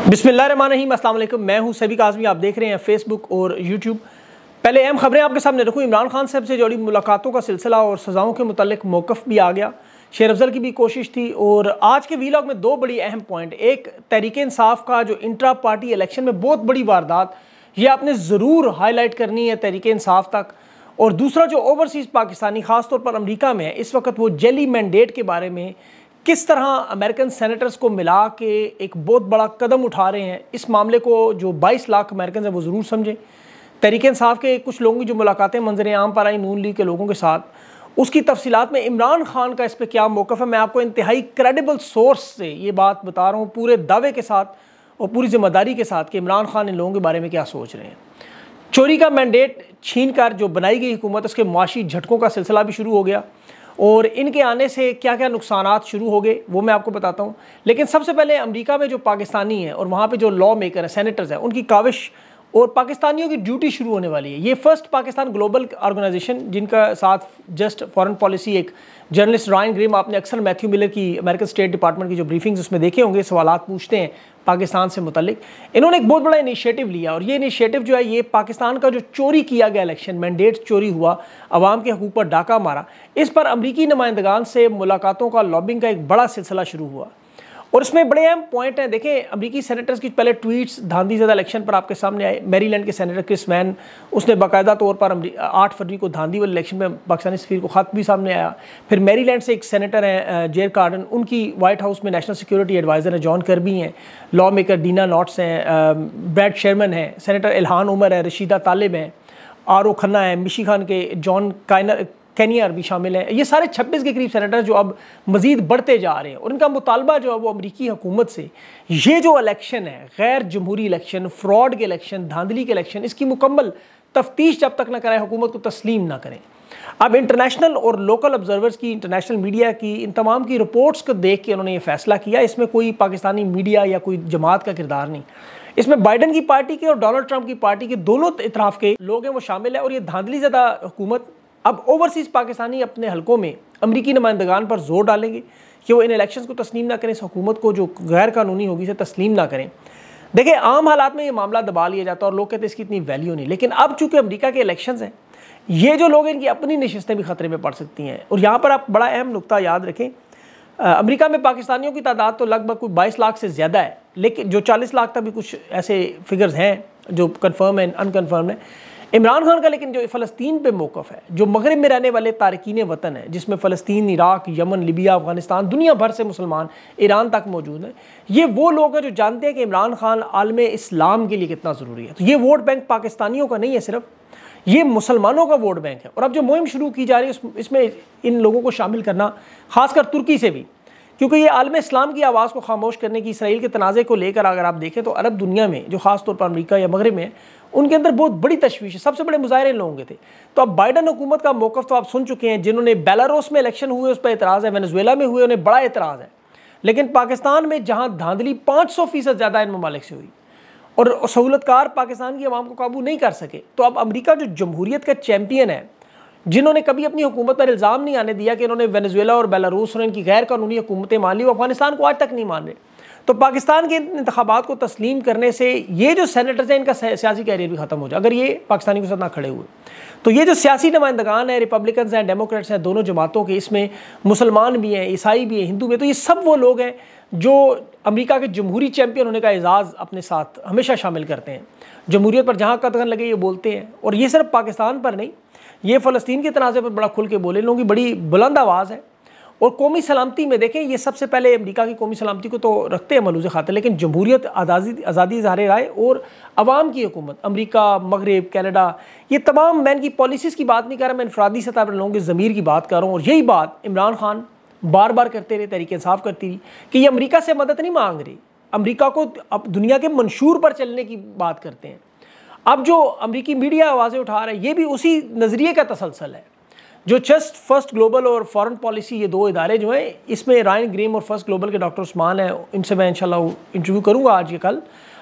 बिस्मिल्लाहिर्रहमानिर्रहीम, अस्सलाम वालेकुम। मैं हूं सभी काज़मी, आप देख रहे हैं फेसबुक और यूट्यूब। पहले अहम खबरें आपके सामने रखूँ। इमरान खान साहब से जुड़ी मुलाकातों का सिलसिला और सज़ाओं के मुतल्लिक मौक़िफ़ भी आ गया। शेर अफजल की भी कोशिश थी और आज के वीलॉग में दो बड़ी अहम पॉइंट। एक, तहरीक इंसाफ का जो इंट्रा पार्टी इलेक्शन में बहुत बड़ी वारदात, ये आपने ज़रूर हाईलाइट करनी है तहरीक इंसाफ तक। और दूसरा, जो ओवरसीज़ पाकिस्तानी ख़ासतौर पर अमरीका में है इस वक्त, वो जेली मैंडेट के बारे में किस तरह अमेरिकन सेनेटर्स को मिला के एक बहुत बड़ा कदम उठा रहे हैं। इस मामले को जो 22 लाख अमेरिकन हैं वो ज़रूर समझें। तहरीक इंसाफ के कुछ लोगों की जो मुलाकातें मंजर आम पर आई नून लीग के लोगों के साथ, उसकी तफसीलात में इमरान खान का इस पर क्या मौक़िफ़ है, मैं आपको इंतहाई क्रेडिबल सोर्स से ये बात बता रहा हूँ, पूरे दावे के साथ और पूरी जिम्मेदारी के साथ कि इमरान खान इन लोगों के बारे में क्या सोच रहे हैं। चोरी का मैंडेट छीन कर जो बनाई गई हुकूमत, उसके मुआशी झटकों का सिलसिला भी शुरू हो गया और इनके आने से क्या क्या नुकसानात शुरू हो गए वो मैं आपको बताता हूँ। लेकिन सबसे पहले अमेरिका में जो पाकिस्तानी हैं और वहाँ पे जो लॉ मेकर हैं, सेनेटर्स हैं, उनकी काविश और पाकिस्तानियों की ड्यूटी शुरू होने वाली है। ये फर्स्ट पाकिस्तान ग्लोबल ऑर्गेनाइजेशन, जिनका साथ जस्ट फॉरेन पॉलिसी एक जर्नलिस्ट रायन ग्रिम, आपने अक्सर मैथ्यू मिलर की अमेरिकन स्टेट डिपार्टमेंट की जो ब्रीफिंग्स उसमें देखे होंगे, सवालात पूछते हैं पाकिस्तान से मुतल्लिक। इन्होंने एक बहुत बड़ा इनिशिएटिव लिया और ये इनिशिएटिव जो है, ये पाकिस्तान का जो चोरी किया गया इलेक्शन, मैंडेट चोरी हुआ, अवाम के हकूक़ पर डाका मारा, इस पर अमरीकी नुमाइंदगान से मुलाकातों का, लॉबिंग का एक बड़ा सिलसिला शुरू हुआ। और इसमें बड़े अहम पॉइंट हैं। देखें, अमरीकी सेनेटर्स की पहले ट्वीट्स धांधलीज़दा इलेक्शन पर आपके सामने आए। मैरीलैंड के सेनेटर क्रिस मैन, उसने बाकायदा तौर पर 8 फरवरी को धांधली वाले इलेक्शन में पाकिस्तानी सफ़ीर को ख़त भी सामने आया। फिर मैरीलैंड से एक सेनेटर हैं जेर कार्डन, उनकी वाइट हाउस में नेशनल सिक्योरिटी एडवाइज़र हैं जॉन कर्बी हैं, लॉ मेकर डीना नॉट्स हैं, ब्रैड शेरमन हैं, सेनेटर इल्हान उमर है, रशीदा तालिब हैं, आर.ओ. खन्ना है, मिशिगन के जॉन कैनियर भी शामिल हैं। ये सारे 26 के करीब सेनेटर जो अब मज़ीद बढ़ते जा रहे हैं और इनका मुतालबा जो है वो अमरीकी हुकूमत से, ये जो इलेक्शन है, गैर जमहूरी इलेक्शन, फ्रॉड के इलेक्शन, धांधली के इलेक्शन, इसकी मुकम्मल तफ्तीश जब तक ना करें, हुकूमत को तस्लीम ना करें। अब इंटरनेशनल और लोकल ऑब्जर्वर्स की, इंटरनेशनल मीडिया की, इन तमाम की रिपोर्ट्स को देख के उन्होंने ये फैसला किया। इसमें कोई पाकिस्तानी मीडिया या कोई जमात का किरदार नहीं, इसमें बाइडन की पार्टी के और डोनाल्ड ट्रंप की पार्टी के दोनों इतराफ़ के लोग हैं वो शामिल है। और ये धांधली ज़्यादा हुकूमत अब ओवरसीज़ पाकिस्तानी अपने हलकों में अमरीकी नुमाइंदगान पर जोर डालेंगे कि वो इन इलेक्शंस को तस्लीम ना करें, इस हुकूमत को जो गैर कानूनी होगी इसे तस्लीम ना करें। देखिए, आम हालात में ये मामला दबा लिया जाता है और लोग कहते हैं इसकी इतनी वैल्यू नहीं। लेकिन अब चूँकि अमरीका के इलेक्शंस हैं, ये जो लोग हैं इनकी अपनी नशिस्तें भी ख़तरे में पड़ सकती हैं। और यहाँ पर आप बड़ा अहम नुकता याद रखें, अमरीका में पाकिस्तानियों की तादाद तो लगभग कोई 22 लाख से ज़्यादा है, लेकिन जो 40 लाख तक भी कुछ ऐसे फिगर्स हैं जो कन्फर्म हैं, अनकन्फर्म है। इमरान खान का लेकिन जो फ़लस्तीन पे मौक़िफ़ है, जो मगरब में रहने वाले तारकीन वतन है, जिसमें फ़लस्तीन, इराक, यमन, लिबिया, अफ़गानिस्तान, दुनिया भर से मुसलमान, ईरान तक मौजूद हैं, ये वो लोग हैं जो जानते हैं कि इमरान खान आलम इस्लाम के लिए कितना ज़रूरी है। तो ये वोट बैंक पाकिस्तानियों का नहीं है, सिर्फ ये मुसलमानों का वोट बैंक है। और अब जो मुहिम शुरू की जा रही है, इसमें इन लोगों को शामिल करना, ख़ासकर तुर्की से भी, क्योंकि ये आलम इस्लाम की आवाज़ को खामोश करने की, इसराइल के तनाज़े को लेकर अगर आप देखें तो अरब दुनिया में, जो ख़ास तौर पर अमेरिका या मगरब में, उनके अंदर बहुत बड़ी तशवीश है। सबसे बड़े मुजाहरे लोगों के थे। तो अब बाइडन हुकूमत का मौक़िफ़ तो आप सुन चुके हैं। जिन्होंने बेलारूस में इलेक्शन हुए उस पर एतराज़ है, वेनेजुएला में हुए उन्हें बड़ा एतराज़ है, लेकिन पाकिस्तान में जहाँ धांधली 500% ज़्यादा इन ममालिक से हुई और सहूलतकार पाकिस्तान की आवाम को काबू नहीं कर सके, तो अब अमरीका जो जमहूरियत का चैम्पियन है, जिन्होंने कभी अपनी हुकूमत पर इल्ज़ाम नहीं आने दिया कि इन्होंने वेनेजुएला और बेलारूस और इनकी गैर कानूनी हुकूमतें मान ली, वो अफगानिस्तान को आज तक नहीं मान रहे, तो पाकिस्तान के इंतखाबात को तस्लीम करने से ये जो सेनेटर्स हैं इनका सियासी कैरियर भी ख़त्म हो जाए अगर ये पाकिस्तानी के साथ ना खड़े हुए। तो ये जो सियासी नुमाइंदगान है, रिपब्लिकन्स हैं, डेमोक्रेट्स हैं, दोनों जमातों के, इसमें मुसलमान भी हैं, ईसाई भी हैं, हिंदू भी हैं, तो ये सब वो लोग हैं जो अमेरिका के जमहूरी चैम्पियन होने का एजाज़ अपने साथ हमेशा शामिल करते हैं। जमहूरियत पर जहाँ कदम लगे ये बोलते हैं। और ये सिर्फ पाकिस्तान पर नहीं, ये फ़लस्तीन के तनाज़े पर बड़ा खुल के बोले, लोगों की बड़ी बुलंद आवाज़ है। और कौमी सलामती में देखें, ये सबसे पहले अमेरिका की कौमी सलामती को तो रखते हैं मलूज़ खातिर, लेकिन जमहूरियत, आज़ादी, इज़हार राय और अवाम की हुकूमत, अमेरिका, मगरब, कनाडा, ये तमाम, मैं इनकी पॉलिसीज़ की बात नहीं कर रहा, मैं इनफरादी सतह पर लोगों के ज़मीर की बात कर रहा हूँ। और यही बात इमरान खान बार बार करते रहे, तहरीक इंसाफ करती रही कि ये अमेरिका से मदद नहीं मांग रही, अमेरिका को अब दुनिया के मंशूर पर चलने की बात करते हैं। अब जो अमेरिकी मीडिया आवाज़ें उठा रहा है, ये भी उसी नज़रिए का तसलसल है। जो जस्ट फर्स्ट ग्लोबल और फॉरेन पॉलिसी, ये दो इदारे जो हैं, इसमें रायन ग्रिम और फर्स्ट ग्लोबल के डॉक्टर उस्मान हैं, इनसे मैं इंशाल्लाह इंटरव्यू करूँगा आज या कल,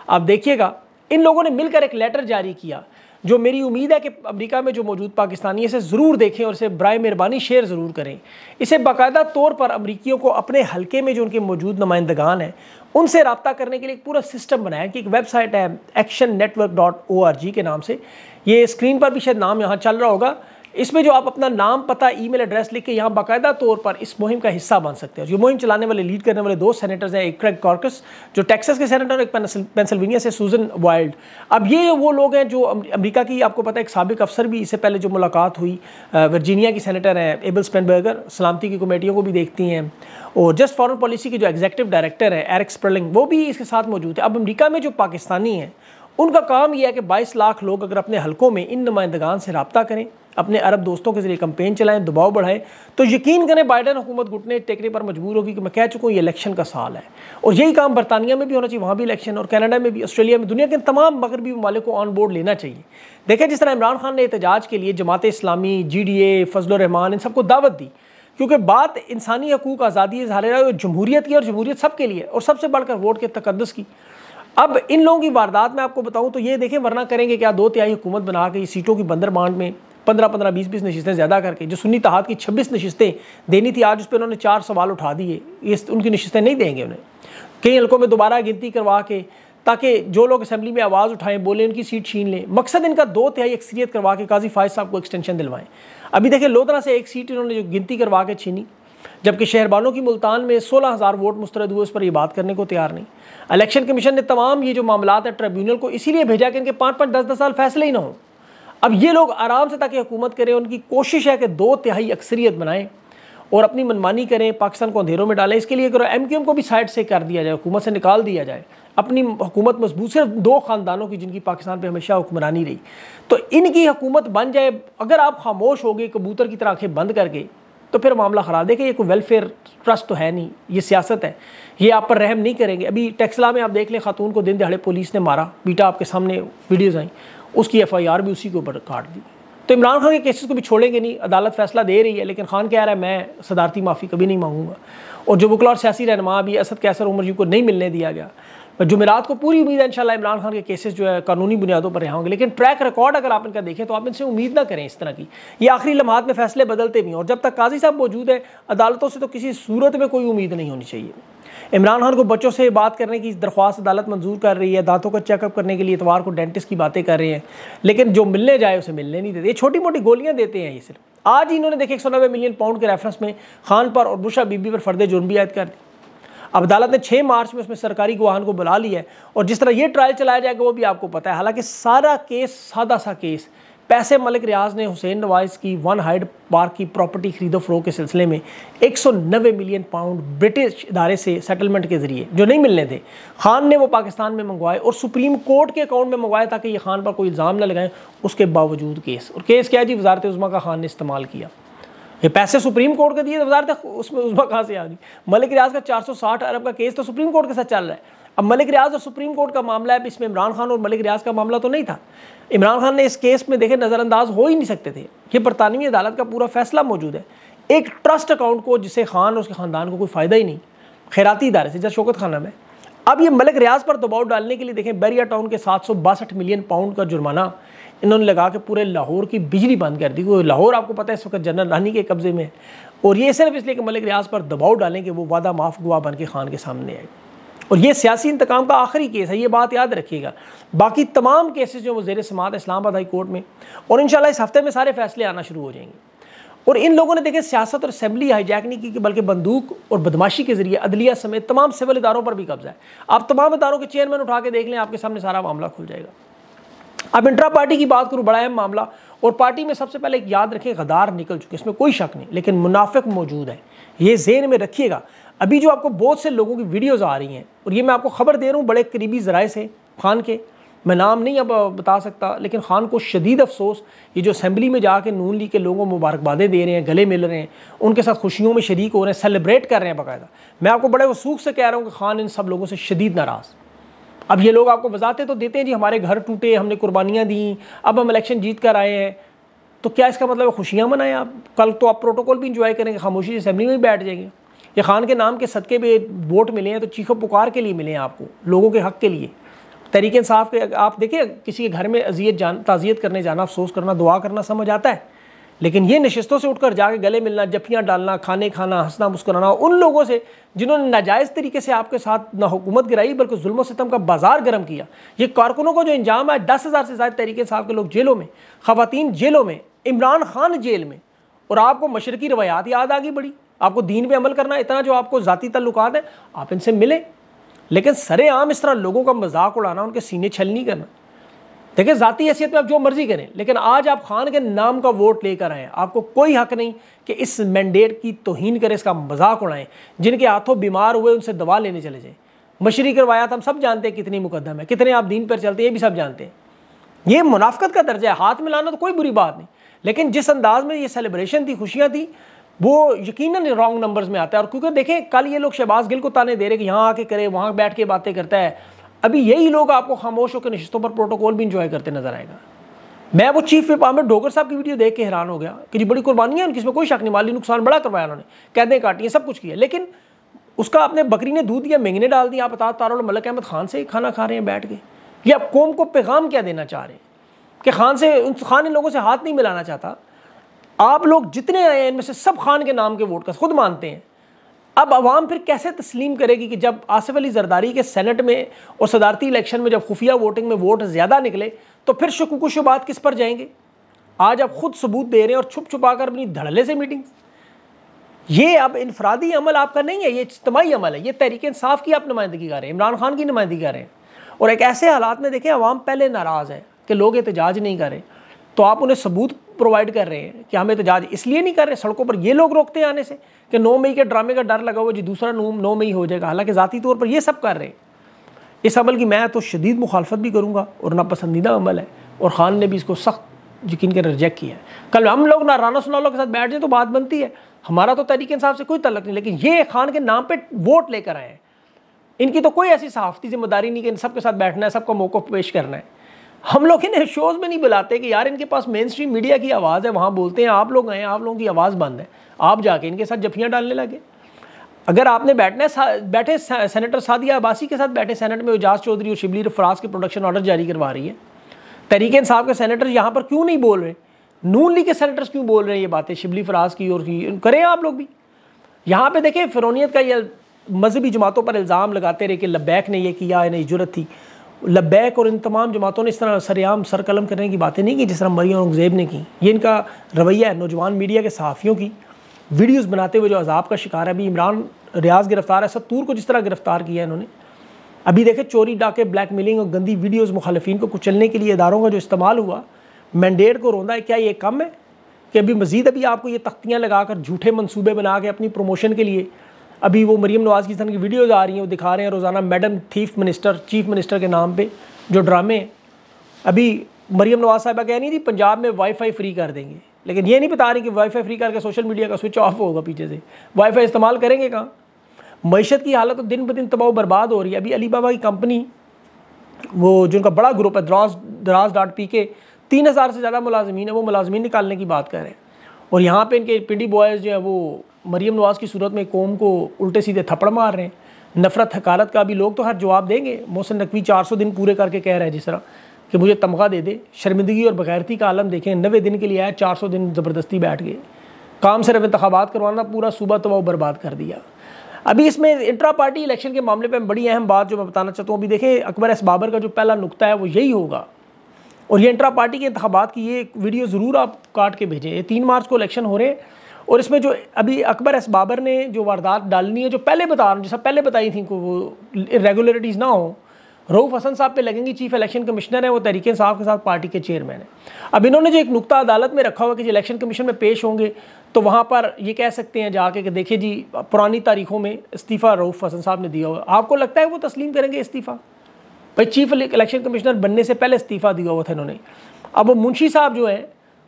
आप देखिएगा। इन लोगों ने मिलकर एक लेटर जारी किया जो मेरी उम्मीद है कि अमेरिका में जो मौजूद पाकिस्तानी इसे ज़रूर देखें और इसे बराए मेहरबानी शेयर ज़रूर करें। इसे बाकायदा तौर पर अमरीकियों को अपने हल्के में जो उनके मौजूद नुमाइंदगान हैं उनसे रब्ता करने के लिए एक पूरा सिस्टम बनाया कि एक वेबसाइट है actionnetwork.org के नाम से, ये स्क्रीन पर भी शायद नाम यहाँ चल रहा होगा। इसमें जो आप अपना नाम, पता, ईमेल एड्रेस लिख के यहाँ बाकायदा तौर पर इस मुहिम का हिस्सा बन सकते हैं। जो मुहिम चलाने वाले, लीड करने वाले 2 सेनेटर्स हैं, एक क्रेग कॉर्कस जो टेक्सास के सेनेटर, एक पेंसिल्वेनिया से सूजन वाइल्ड। अब ये वो लोग हैं जो अमेरिका की, आपको पता है एक साबिक अफसर भी इससे पहले जो मुलाकात हुई, वर्जीनिया की सेनेटर हैं एबल स्पेनबर्गर, सलामती की कमेटियों को भी देखती हैं, और जस्ट फॉरेन पॉलिसी के जो एग्जीक्यूटिव डायरेक्टर है एरिक स्पर्लिंग, वो भी इसके साथ मौजूद है। अब अमेरिका में जो पाकिस्तानी हैं उनका काम यह है कि 22 लाख लोग अगर अपने हलकों में इन नुमाइंदगान से रब्ता करें, अपने अरब दोस्तों के जरिए कंपेन चलाएं, दबाव बढ़ाएं, तो यकीन करें बाइडन हुकूमत घुटने टेकने पर मजबूर होगी कि मैं कह चुका हूँ ये इलेक्शन का साल है। और यही काम बरतानिया में भी होना चाहिए, वहाँ भी इलेक्शन, और कनाडा में भी, ऑस्ट्रेलिया में, दुनिया के तमाम मगरबी ममालिक को ऑन बोर्ड लेना चाहिए। देखें जिस तरह इमरान खान ने एहतजाज के लिए जमात इस्लामी, GDA, फजल रहमान, इन सबको दावत दी, क्योंकि बात इंसानी हकूक, आज़ादी, इज़हार जमहूरियत की, और जमहूरियत सबके लिए, और सबसे बढ़कर वोट के तकद्दुस की। अब इन लोगों की वारदात में आपको बताऊं तो ये देखें, वरना करेंगे क्या 2/3 हुकूमत बना के सीटों की बंदर बांट में 15-15, 20-20 नशिस्तें ज़्यादा करके, जो सुन्नी इत्तेहाद की 26 नशिस्तें देनी थी, आज उस पर उन्होंने 4 सवाल उठा दिए। ये उनकी नशिस्तें नहीं देंगे उन्हें, कई हल्कों में दोबारा गिनती करवा के, ताकि जो लोग असम्बली में आवाज़ उठाएं, बोले, उनकी सीट छीन लें। मकसद इनका 2/3 अक्सरियत करवा के काजी फायद साहब को एक्सटेंशन दिलवाएं। अभी देखिए लोधरा से एक सीट इन्होंने जो गिनती करवा के छीनी, जबकि शहरबानों की मुल्तान में 16,000 वोट मुस्तरद हुए, उस पर ये बात करने को तैयार नहीं। इलेक्शन कमीशन ने तमाम ये जो मामलात है ट्रिब्यूनल को इसीलिए भेजा कि इनके 5-5, 10-10 साल फैसले ही ना हो। अब ये लोग आराम से ताकि हुकूमत करें, उनकी कोशिश है कि 2/3 अक्सरियत बनाएं और अपनी मनमानी करें, पाकिस्तान को अंधेरों में डालें। इसके लिए करो MQM को भी साइड से कर दिया जाए, हुकूमत से निकाल दिया जाए, अपनी हुकूमत मजबूत, सिर्फ 2 ख़ानदानों की जिनकी पाकिस्तान पे हमेशा हुक्मरानी रही, तो इनकी हुकूमत बन जाए। अगर आप खामोश हो गए कबूतर की तरह आंखें बंद करके, तो फिर मामला ख़राब। देखिए ये कोई वेलफेयर ट्रस्ट तो है नहीं, ये सियासत है, ये आप पर रहम नहीं करेंगे। अभी टेक्सला में आप देख लें, खातून को दिन दिहाड़े पुलिस ने मारा, बीटा आपके सामने वीडियोज़ आई, उसकी FIR भी उसी के ऊपर काट दी। तो इमरान खान के केसेस को भी छोड़ेंगे नहीं, अदालत फैसला दे रही है, लेकिन खान कह रहा है मैं सदारती माफ़ी कभी नहीं मांगूंगा। और जो वकला और सियासी रहनुमा भी असद कैसर उमर जी को नहीं मिलने दिया गया। जुमेरात को पूरी उम्मीद है इंशाल्लाह इमरान खान के केसेस जो है कानूनी बुनियादों पर रहे होंगे, लेकिन ट्रैक रिकॉर्ड अगर आप इनका देखें तो आप इनसे उम्मीद ना करें इस तरह की। ये आखिरी लम्हात में फैसले बदलते भी हैं, और जब तक काजी साहब मौजूद है अदालतों से तो किसी सूरत में कोई उम्मीद नहीं होनी चाहिए। इमरान खान को बच्चों से बात करने की दरख्वास्त अदालत मंजूर कर रही है, दांतों का चेकअप करने के लिए इतवार को डेंटिस्ट की बातें कर रहे हैं, लेकिन जो मिलने जाए उसे मिलने नहीं देते। ये छोटी मोटी गोलियां देते हैं। ये सिर्फ आज ही इन्होंने देखे 190 मिलियन पाउंड के रेफरेंस में खान पर और बुशरा बीबी पर फर्द जुर्म भी आयद कर दी। अब अदालत ने 6 मार्च में उसमें सरकारी गवाहान को बुला लिया है, और जिस तरह ये ट्रायल चलाया जाएगा वो भी आपको पता है। हालांकि सारा केस सादा सा केस, पैसे मलिक रियाज ने हुसैन नवाज की 1 हाइड पार्क की प्रॉपर्टी खरीदो फरोख्त के सिलसिले में 190 मिलियन पाउंड ब्रिटिश इदारे से सेटलमेंट के जरिए जो नहीं मिलने थे, खान ने वो पाकिस्तान में मंगवाए और सुप्रीम कोर्ट के अकाउंट में मंगवाए ताकि ये खान पर कोई इल्ज़ाम न लगाएं। उसके बावजूद केस, और केस क्या है जी, वजारत उज़्मा का खान ने इस्तेमाल किया। ये पैसे सुप्रीम कोर्ट के दिए, वजारत उसमें उज़्मा कहाँ से आ गई? मलिक रियाज का 460 अरब का केस तो सुप्रीम कोर्ट के साथ चल रहा है। अब मलिक रियाज और सुप्रीम कोर्ट का मामला है, इसमें इमरान खान और मलिक रियाज का मामला तो नहीं था। इमरान खान ने इस केस में देखे नज़रअंदाज हो ही नहीं सकते थे। ये बरतानवी अदालत का पूरा फैसला मौजूद है। एक ट्रस्ट अकाउंट को जिसे खान और उसके ख़ानदान को कोई फ़ायदा ही नहीं, खैराती इदारे से, जैसे शौकत खाना में। अब ये मलिक रियाज पर दबाव डालने के लिए देखें बैरिया टाउन के 762 मिलियन पाउंड का जुर्माना इन्होंने लगा के पूरे लाहौर की बिजली बंद कर दी। लाहौर आपको पता है इस वक्त जनरल रानी के कब्जे में है, और ये सिर्फ इसलिए कि मलिक रियाज पर दबाव डालें कि वो वादा माफ गवाह बन के खान के सामने आए। और ये सियासी इंतकाम का आखिरी केस है, ये बात याद रखिएगा। बाकी तमाम केसेस जो वज़ीर समात इस्लामाबाद हाई कोर्ट में, और इंशाल्लाह इस हफ्ते में सारे फैसले आना शुरू हो जाएंगे। और इन लोगों ने देखे सियासत और असेंबली हाईजैक नहीं की, बल्कि बंदूक और बदमाशी के जरिए अदलिया समेत तमाम सिविल इदारों पर भी कब्जा है। आप तमाम इदारों के चेयरमैन उठा के देख लें, आपके सामने सारा मामला खुल जाएगा। अब इंट्रा पार्टी की बात करूँ, बड़ा अहम मामला, और पार्टी में सबसे पहले एक याद रखें, गद्दार निकल चुके, इसमें कोई शक नहीं, लेकिन मुनाफिक मौजूद है, ये ज़हन में रखिएगा। अभी जो आपको बहुत से लोगों की वीडियोज़ आ रही हैं, और ये मैं आपको खबर दे रहा हूँ बड़े करीबी ज़राए से, खान के, मैं नाम नहीं अब बता सकता, लेकिन खान को शदीद अफसोस, ये जो असेंबली में जाके नून लीग के लोगों को मुबारकबादें दे रहे हैं, गले मिल रहे हैं, उनके साथ खुशियों में शरीक हो रहे हैं, सेलिब्रेट कर रहे हैं बाकायदा। मैं आपको बड़े वसूख से कह रहा हूँ कि खान इन सब लोगों से शदीद नाराज़। अब ये लोग आपको वजाहतें तो देते हैं जी, हमारे घर टूटे, हमने कुर्बानियाँ दी, अब हम इलेक्शन जीत कर आए हैं, तो क्या इसका मतलब खुशियाँ मनाएं आप? कल तो आप प्रोटोकॉल भी इंजॉय करेंगे, खामोशी से असेंबली में भी बैठ जाएंगे। ये खान के नाम के सदक़े पे वोट मिले हैं तो चीखो पुकार के लिए मिले हैं आपको, लोगों के हक़ के लिए। तहरीक इंसाफ के आप देखिए, किसी के घर में ताज़ियत करने जाना, अफसोस करना, दुआ करना समझ आता है, लेकिन ये नशिस्तों से उठकर जाके गले मिलना, जफ्फियाँ डालना, खाने खाना, हंसना मुस्कुराना उन लोगों से जिन्होंने नाजायज़ तरीके से आपके साथ न हुकूमत गिराई बल्कि जुल्म सितम का बाजार गर्म किया, ये कारकुनों को जो इंजाम है, 10,000 से ज़्यादा तहरीक इंसाफ के लोग जेलों में, ख़वातीन जेलों में, इमरान खान जेल में, और आपको मशरकी रवायात याद आ गई बड़ी, आपको दीन पे अमल करना इतना, जो आपको ज़ाती तल्लुकात है आप इनसे मिले, लेकिन सरेआम इस तरह लोगों का मजाक उड़ाना, उनके सीने छल नहीं करना। देखिए ज़ाती हैसियत में आप जो मर्जी करें, लेकिन आज आप खान के नाम का वोट लेकर आए, आपको कोई हक नहीं कि इस मैंडेट की तौहीन करें, इसका मजाक उड़ाएं। जिनके हाथों बीमार हुए उनसे दवा लेने चले जाएं। मशरकी रवायात हम सब जानते हैं कितनी मुकद्दम है, कितने आप दीन पर चलते हैं, ये भी सब जानते हैं। ये मुनाफकत का दर्जा है, हाथ मिलाना तो कोई बुरी बात नहीं, लेकिन जिस अंदाज में ये सेलिब्रेशन थी, खुशियाँ थी, वो यकीनन रॉन्ग नंबर्स में आता है। और क्योंकि देखें कल ये लोग शहबाज गिल को ताने दे रहे कि यहाँ आके करे, वहाँ बैठ के बातें करता है, अभी यही लोग आपको खामोश होकर नशिस्तों पर प्रोटोकॉल भी इंजॉय करते नजर आएगा। मैं वो चीफ विप आमिर डोगर साहब की वीडियो देख के हैरान हो गया कि जी बड़ी कुर्बानी है उनकी, इसमें कोई शक नहीं, माली नुकसान बड़ा करवाया उन्होंने, कैदें काटी हैं, सब कुछ किया, लेकिन उसका अपने बकरी ने दूध दिया, मेंगने डाल दिया। आप अता तारुल मलिक अहमद खान से खाना खा रहे हैं बैठ के, ये आप कौम को पैगाम क्या देना चाह रहे हैं कि खान इन लोगों से हाथ नहीं मिलाना चाहता। आप लोग जितने आए हैं इनमें से सब खान के नाम के वोट का खुद मानते हैं। अब अवाम फिर कैसे तस्लीम करेगी कि जब आसिफ अली जरदारी के सेनेट में और सदारती इलेक्शन में जब खुफिया वोटिंग में वोट ज़्यादा निकले तो फिर शकूक शुबात किस पर जाएंगे? आज आप खुद सबूत दे रहे हैं और छुप छुपा कर अपनी धड़ल्ले से मीटिंग। ये अब इनफरादी अमल आपका नहीं है, ये इज्तिमाई अमल है। ये तहरीक इंसाफ की आप नुमाइंदगी कर रहे हैं, इमरान खान की नुमाइंदगी कर रहे हैं। और एक ऐसे हालात में देखें अवाम पहले नाराज़ है कि लोग एहतजाज नहीं कर रहे, तो आप उन्हें सबूत प्रोवाइड कर रहे हैं कि हम एहतजाज इसलिए नहीं कर रहे, सड़कों पर ये लोग रोकते हैं आने से कि 9 मई के ड्रामे का डर लगा हुआ जी दूसरा 9 मई हो जाएगा। हालांकि ज़ाती तौर पर ये सब कर रहे हैं। इस अमल की मैं तो शदीद मुखालफत भी करूँगा और नापसंदीदा अमल है, और ख़ान ने भी इसको सख्त यकीन कर रिजेक्ट किया है। कल हम लोग ना राना सुनालो के साथ बैठ जाए तो बात बनती है, हमारा तो तहरीक इंसाफ से कोई तल्लुक नहीं, लेकिन ये खान के नाम पर वोट लेकर आए हैं। इनकी तो कोई ऐसी सहाफ़ती जिम्मेदारी नहीं कि इन सबके साथ बैठना है, सबका मौक़िफ़ पेश करना है। हम लोग इन्हें शोज़ में नहीं बुलाते कि यार इनके पास मेन स्ट्रीम मीडिया की आवाज़ है, वहाँ बोलते हैं, आप लोग आए, आप लोगों की आवाज़ बंद है, आप जाके इनके साथ जफियाँ डालने लगे। अगर आपने बैठे सेनेटर सादिया अब्बासी के साथ बैठे सेनेट में एजाज चौधरी और शिबली फराज के प्रोडक्शन ऑर्डर जारी करवा रही है, तहरीक इंसाफ के सेनेटर यहाँ पर क्यों नहीं बोल रहे? नून लीग के सेनेटर्स क्यों बोल रहे हैं ये बातें शिबली फराज की और की? करें आप लोग भी। यहाँ पर देखें फ़िरौनियत का ये मजहबी जमातों पर इल्ज़ाम लगाते रहे कि लब्बैक ने यह किया, इन्हें जुर्रत थी। लब्बैक और इन तमाम जमातों ने इस तरह सरेआम सरकलम करने की बातें नहीं की जिस तरह मरियम औरंगज़ेब ने की। ये इनका रवैया है। नौजवान मीडिया के सहाफ़ियों की वीडियोज़ बनाते हुए जो अजाब का शिकार है। अभी इमरान रियाज गिरफ्तार है, सत्तूर को जिस तरह गिरफ्तार किया है इन्होंने। अभी देखें चोरी डाके, ब्लैकमेलिंग और गंदी वीडियोज़ मुखालिफिन को कुचलने के लिए इदारों का जो इस्तेमाल हुआ, मैंडेट को रोंदा है। क्या ये कम है कि अभी मज़ीद अभी आपको ये तख्तियाँ लगा कर झूठे मनसूबे बना के अपनी प्रमोशन के लिए अभी वो मरीम नवाज़ की तरह की वीडियोज़ आ रही हैं, वो दिखा रहे हैं रोज़ाना madam thief minister, chief minister के नाम पे जो ड्रामे हैं। अभी मरीम नवाज़ साहिबा कह नहीं थी पंजाब में वाईफाई फ्री कर देंगे, लेकिन ये नहीं बता रही कि वाईफाई फ्री करके सोशल मीडिया का स्विच ऑफ होगा पीछे से, वाईफाई इस्तेमाल करेंगे कहाँ? मईशत की हालत तो दिन ब दिन तबाह बर्बाद हो रही है। अभी अली बाबा की कंपनी, वो जो उनका बड़ा ग्रुप है दराज.pk, 3000 से ज़्यादा मुलाजमीन है, वो मुलाजमीन निकालने की बात कर रहे हैं। और यहाँ पे इनके पिंडी बॉयज़ जो है वो मरीम नवाज़ की सूरत में कौम को उल्टे सीधे थप्पड़ मार रहे हैं। नफ़रत हकारत का भी लोग तो हर जवाब देंगे। मोहसिन नकवी 400 दिन पूरे करके कह रहे हैं जिस तरह कि मुझे तमगा दे दे। शर्मिंदगी और बगैरती का आलम देखें, 90 दिन के लिए आया, 400 दिन ज़बरदस्ती बैठ गए। काम सिर्फ इंतखाबात करवाना, पूरा सूबा तबाह बर्बाद कर दिया। अभी इसमें इंट्रा पार्टी इलेक्शन के मामले पर बड़ी अहम बात जो मैं बताना चाहता हूँ, अभी देखें अकबर एस बाबर का जो पहला नुक्ता है वो यही होगा। और ये इंट्रा पार्टी के इंतखाबात की ये वीडियो ज़रूर आप काट के भेजें। ये 3 मार्च को इलेक्शन हो रहे हैं और इसमें जो अभी अकबर एस बाबर ने जो वारदात डालनी है, जो पहले बता रहा हूँ, जैसा पहले बताई थी को वो इरेगुलरिटीज़ ना हो, रऊफ़ हसन साहब पे लगेंगी। चीफ इलेक्शन कमिश्नर है वो, तहरीक इंसाफ के साथ पार्टी के चेयरमैन है। अब इन्होंने जो एक नुक्ता अदालत में रखा हुआ कि जो इलेक्शन कमीशन में पेश होंगे तो वहाँ पर ये कह सकते हैं जाके कि देखिए जी पुरानी तारीखों में इस्तीफ़ा रऊफ़ हसन साहब ने दिया हुआ। आपको लगता है वो तस्लीम करेंगे इस्तीफ़ा? भाई चीफ इलेक्शन कमिश्नर बनने से पहले इस्तीफ़ा दिया हुआ था इन्होंने। अब वो मुंशी साहब जो हैं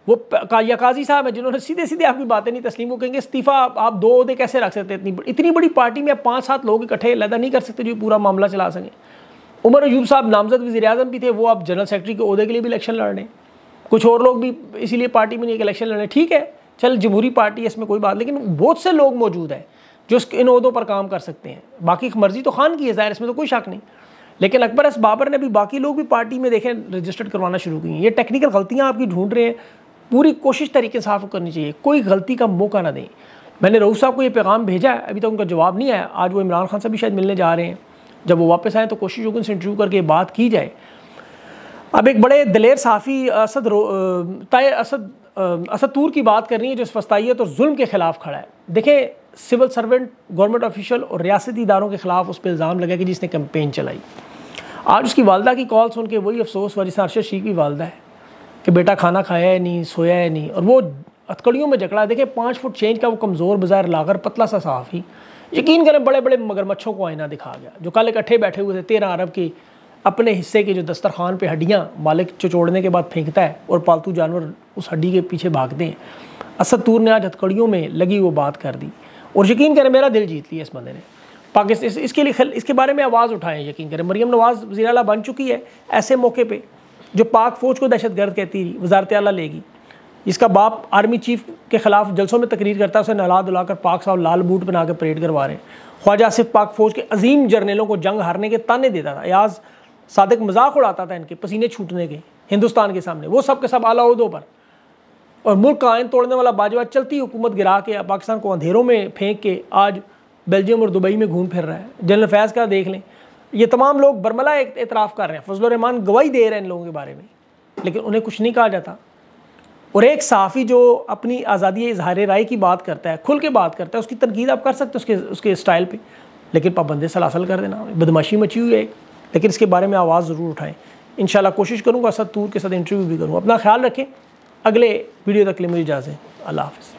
वो या काजी साहब हैं जिन्होंने सीधे सीधे आपकी बातें नहीं तस्लीम, वो कहेंगे इस्तीफ़ा आप 2 ओहदे कैसे रख सकते हैं? इतनी बड़ी पार्टी में 5-7 लोग इकट्ठे अलहदा नहीं कर सकते जो पूरा मामला चला सकें। उमर अयूब साहब नामजद वज़ीर-ए-आज़म भी थे, वो आप जनरल सेक्रेटरी के ओहदे के लिए भी इलेक्शन लड़ रहे हैं। कुछ और लोग भी इसीलिए पार्टी में नहीं एक इलेक्शन लड़ रहे हैं। ठीक है, चल जमहूरी पार्टी है, इसमें कोई बात, लेकिन बहुत से लोग मौजूद हैं जो इन ओहदों पर काम कर सकते हैं। बाकी मर्जी तो खान की है ज़ाहिर, इसमें तो कोई शक नहीं, लेकिन अकबर एस बाबर ने भी, बाकी लोग भी पार्टी में देखें रजिस्टर्ड करवाना शुरू की हैं। ये टेक्निकल गलतियाँ आपकी ढूंढ रहे हैं, पूरी कोशिश तरीके से आपको करनी चाहिए, कोई गलती का मौका ना दें। मैंने रऊफ साहब को ये पैगाम भेजा है, अभी तक उनका जवाब नहीं आया। आज वो इमरान खान से भी शायद मिलने जा रहे हैं, जब वो वापस आए तो कोशिश होगी उनसे इंटरव्यू करके बात की जाए। अब एक बड़े दलेर सहाफ़ी असद तूर की बात करनी है, जो फस्तायत और जुल्म के खिलाफ खड़ा है। देखें, सिविल सर्वेंट, गवर्नमेंट ऑफिशियल और रियासती इदारों के खिलाफ उस पर इल्ज़ाम लगा कि जिसने कैंपेन चलाई। आज उसकी वालदा की कॉल सुन के वही अफसोस हुआ जिसने अरशद शीख की वालदा है कि बेटा खाना खाया है नहीं, सोया है नहीं, और वो हथकड़ियों में जकड़ा। देखें 5 फुट चेंज का वो कमज़ोर बाजार लागर पतला सा सहाफ़ी, यकीन करें बड़े बड़े मगरमच्छों को आईना दिखा गया, जो कल इकट्ठे बैठे हुए थे 13 अरब के अपने हिस्से के जो दस्तरखान पे हड्डियाँ मालिक चचोड़ने के बाद फेंकता है और पालतू जानवर उस हड्डी के पीछे भागते हैं। असद तूर ने आज हथकड़ियों में लगी वो बात कर दी, और यकीन करें मेरा दिल जीत लिया इस बंदे ने। पाकिस्तान इसके लिए इसके बारे में आवाज़ उठाएं। यकीन करें मरीम नवाज़ वज़ीर आला बन चुकी है, ऐसे मौके पे जो पाक फ़ौज को दहशतगर्द कहती रही वज़ारत आला लेगी। इसका बाप आर्मी चीफ के ख़िलाफ़ जलसों में तकरीर करता है, उसे नहला धुलाकर पाक साहब लाल बूट बना के परेड करवा रहे हैं। ख्वाजा आसिफ पाक फ़ौज के अजीम जर्नलों को जंग हारने के ताने देता था। याज सादिक मजाक उड़ाता था इनके पसीने छूटने के हिंदुस्तान के सामने, वो सब के सब आला ओहदों पर। और मुल्क का आइन तोड़ने वाला बाजवा चलती हुकूमत गिरा के पाकिस्तान को अंधेरों में फेंक के आज बेल्जियम और दुबई में घूम फिर रहा है। जनरल फैज़ का देख लें, ये तमाम लोग बरमला एतराफ़ कर रहे हैं, फजल रहमान गवाही दे रहे हैं इन लोगों के बारे में, लेकिन उन्हें कुछ नहीं कहा जाता। और एक सहाफ़ी जो अपनी आज़ादी इजहार राय की बात करता है, खुल के बात करता है, उसकी तनकीद आप कर सकते हो उसके स्टाइल पे, लेकिन पाबंदी सलासल कर देना, बदमाशी मची हुई है। लेकिन इसके बारे में आवाज़ ज़रूर उठाएं। इंशाल्लाह कोशिश करूँगा असद तूर के साथ इंटरव्यू भी करूँ। अपना ख्याल रखें। अगले वीडियो तक के लिए मुझे इजाज़त। अल्लाह हाफ़िज़।